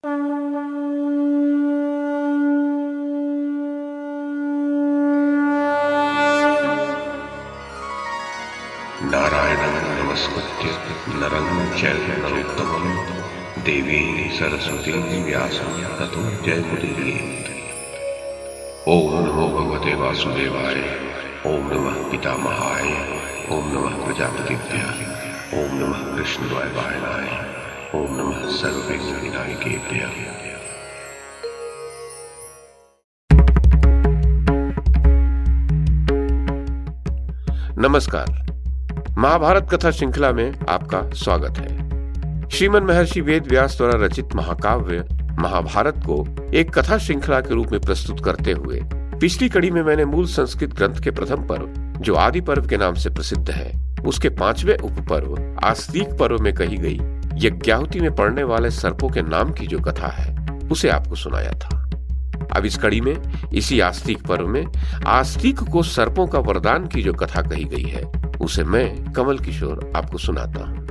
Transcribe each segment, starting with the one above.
नारायणं नमस्कृत्य नरं चैव नरोत्तमं देवीं सरस्वतीं व्यासं ततो जयमुदीरयेत्। ओम नमो भगवते वासुदेवाय, ओम नमः पितामहाय, ओम नमः प्रजापतिभ्यः, ओम नमः कृष्णद्वैपायनाय, ओम नमः सर्वविघ्नविनायकेभ्यः। नमस्कार। महाभारत कथा श्रृंखला में आपका स्वागत है। श्रीमन महर्षि वेद व्यास द्वारा रचित महाकाव्य महाभारत को एक कथा श्रृंखला के रूप में प्रस्तुत करते हुए पिछली कड़ी में मैंने मूल संस्कृत ग्रंथ के प्रथम पर्व, जो आदि पर्व के नाम से प्रसिद्ध है, उसके 5वें उपपर्व आस्तिक पर्व में कही गई यज्ञाहुति में पड़ने वाले सर्पों के नाम की जो कथा है, उसे आपको सुनाया था। अब इस कड़ी में इसी आस्तिक पर्व में आस्तिक को सर्पों का वरदान की जो कथा कही गई है, उसे मैं कमल किशोर आपको सुनाता हूं।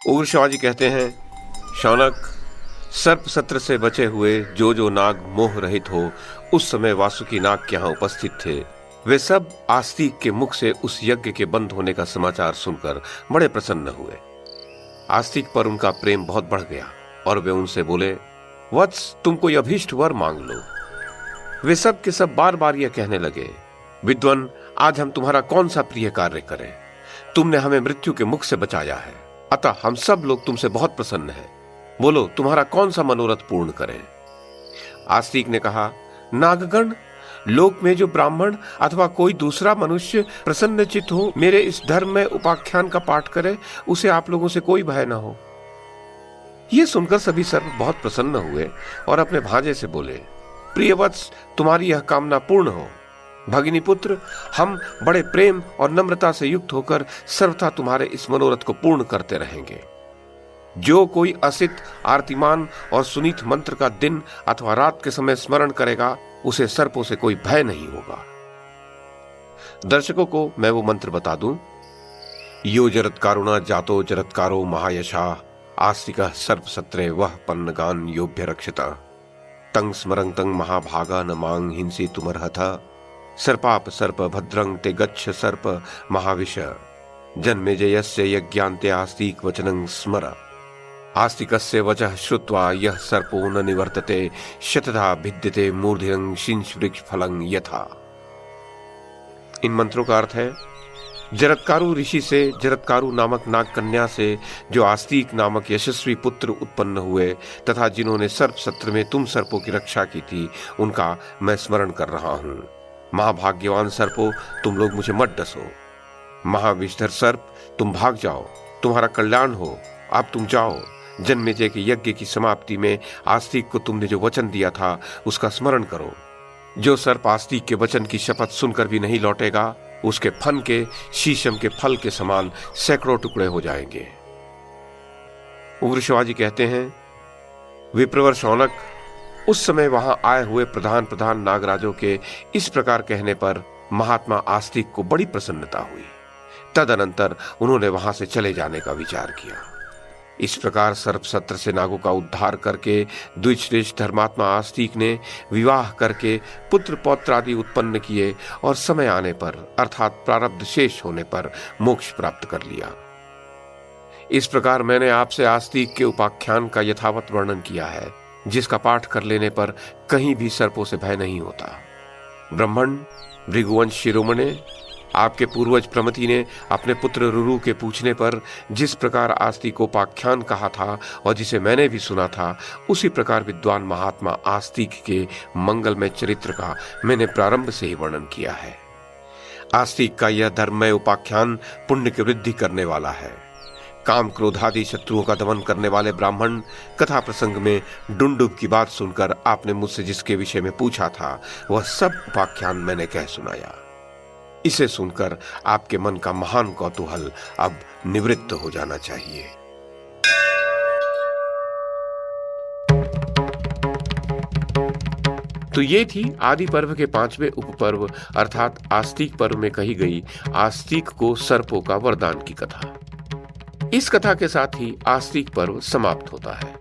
उग्र शिवाजी कहते हैं, शौनक, सर्प सत्र से बचे हुए जो नाग मोह रहित हो उस समय वासुकी नाग के यहाँ उपस्थित थे, वे सब आस्तिक के मुख से उस यज्ञ के बंद होने का समाचार सुनकर बड़े प्रसन्न हुए। आस्तिक पर उनका प्रेम बहुत बढ़ गया और वे उनसे बोले, वत्स, तुम कोई अभीष्ट वर मांग लो। वे सब के सब बार बार यह कहने लगे, विद्वान, आज हम तुम्हारा कौन सा प्रिय कार्य करें? तुमने हमें मृत्यु के मुख से बचाया है, अतः हम सब लोग तुमसे बहुत प्रसन्न हैं। बोलो, तुम्हारा कौन सा मनोरथ पूर्ण करें? आस्तिक ने कहा, नागगण, लोक में जो ब्राह्मण अथवा कोई दूसरा मनुष्य प्रसन्नचित हो मेरे इस धर्म में उपाख्यान का पाठ करे, उसे आप लोगों से कोई भय न हो। यह सुनकर सभी सर्प बहुत प्रसन्न हुए और अपने भांजे से बोले, प्रियवत्स, तुम्हारी यह कामना पूर्ण हो। भगिनी पुत्र, हम बड़े प्रेम और नम्रता से युक्त होकर सर्वथा तुम्हारे इस मनोरथ को पूर्ण करते रहेंगे। जो कोई असित, आर्तिमान और सुनीत मंत्र का दिन अथवा रात के समय स्मरण करेगा, उसे सर्पों से कोई भय नहीं होगा। दर्शकों को मैं वो मंत्र बता दूं, यो जरत्कारुणा जातो जरत्कारो महायशा आस्तिकः सर्प सत्रे वह पन्नगान योभ्य रक्षिता तंग स्मरं तंग महाभागा न मांग हिंसी तुमर्हथा सर्पाप सर्प भद्रं ते गच्छ सर्प महाविश जन्मेजयस्य यज्ञान्ते आस्तिक वचनं स्मर आस्तिकस्य वचः श्रुत्वा यह सर्पो न निवर्तते शतधा भिद्यते मूर्धिरं शींश वृक्ष फलं यथा। इन मंत्रों का अर्थ है, जरत्कारु ऋषि से, जरत्कारु नामक नाग कन्या से जो आस्तिक नामक यशस्वी पुत्र उत्पन्न हुए तथा जिन्होंने सर्प सत्र में तुम सर्पों की रक्षा की थी, उनका मैं स्मरण कर रहा हूं। महाभाग्यवान सर्पों, तुम लोग मुझे मत डसो। महाविषधर सर्प, तुम भाग जाओ, तुम्हारा कल्याण हो। अब तुम जाओ। जन्मेजय के यज्ञ की समाप्ति में आस्तिक को तुमने जो वचन दिया था, उसका स्मरण करो। जो सर्प आस्तिक के वचन की शपथ सुनकर भी नहीं लौटेगा, उसके फन के शीशम के फल के समान सैकड़ों टुकड़े हो जाएंगे। उग्र शिवाजी कहते हैं, विप्रवर शौनक, उस समय वहां आए हुए प्रधान नागराजों के इस प्रकार कहने पर महात्मा आस्तिक को बड़ी प्रसन्नता हुई। तदनंतर उन्होंने वहां से चले जाने का विचार किया। इस प्रकार सर्प सत्र से नागों का उद्धार करके द्विजश्रेष्ठ धर्मात्मा आस्तिक ने विवाह करके पुत्र पौत्र आदि उत्पन्न किए और समय आने पर अर्थात प्रारब्ध शेष होने पर मोक्ष प्राप्त कर लिया। इस प्रकार मैंने आपसे आस्तिक के उपाख्यान का यथावत वर्णन किया है, जिसका पाठ कर लेने पर कहीं भी सर्पों से भय नहीं होता। ब्राह्मण, भृगुवंश शिरोमणे, आपके पूर्वज प्रमति ने अपने पुत्र रुरु के पूछने पर जिस प्रकार आस्तिक को उपाख्यान कहा था और जिसे मैंने भी सुना था, उसी प्रकार विद्वान महात्मा आस्तिक के मंगलमय चरित्र का मैंने प्रारंभ से ही वर्णन किया है। आस्तिक का यह धर्ममय उपाख्यान पुण्य की वृद्धि करने वाला है। काम क्रोधादि शत्रुओं का दमन करने वाले ब्राह्मण, कथा प्रसंग में डुंडुब की बात सुनकर आपने मुझसे जिसके विषय में पूछा था, वह सब उपाख्यान मैंने कह सुनाया। इसे सुनकर आपके मन का महान कौतूहल अब निवृत्त हो जाना चाहिए। तो ये थी आदि पर्व के 5वें उपपर्व अर्थात आस्तिक पर्व में कही गई आस्तिक को सर्पों का वरदान की कथा। इस कथा के साथ ही आस्तिक पर्व समाप्त होता है।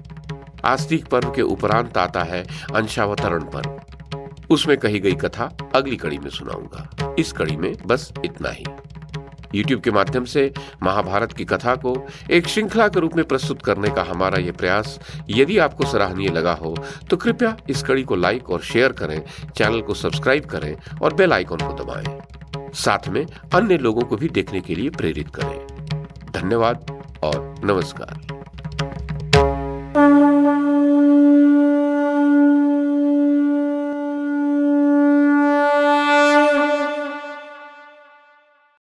आस्तिक पर्व के उपरांत आता है अंशावतरण पर्व। उसमें कही गई कथा अगली कड़ी में सुनाऊंगा। इस कड़ी में बस इतना ही। YouTube के माध्यम से महाभारत की कथा को एक श्रृंखला के रूप में प्रस्तुत करने का हमारा यह प्रयास यदि आपको सराहनीय लगा हो तो कृपया इस कड़ी को लाइक और शेयर करें, चैनल को सब्सक्राइब करें और बेल आइकन को दबाएं। साथ में अन्य लोगों को भी देखने के लिए प्रेरित करें। धन्यवाद और नमस्कार।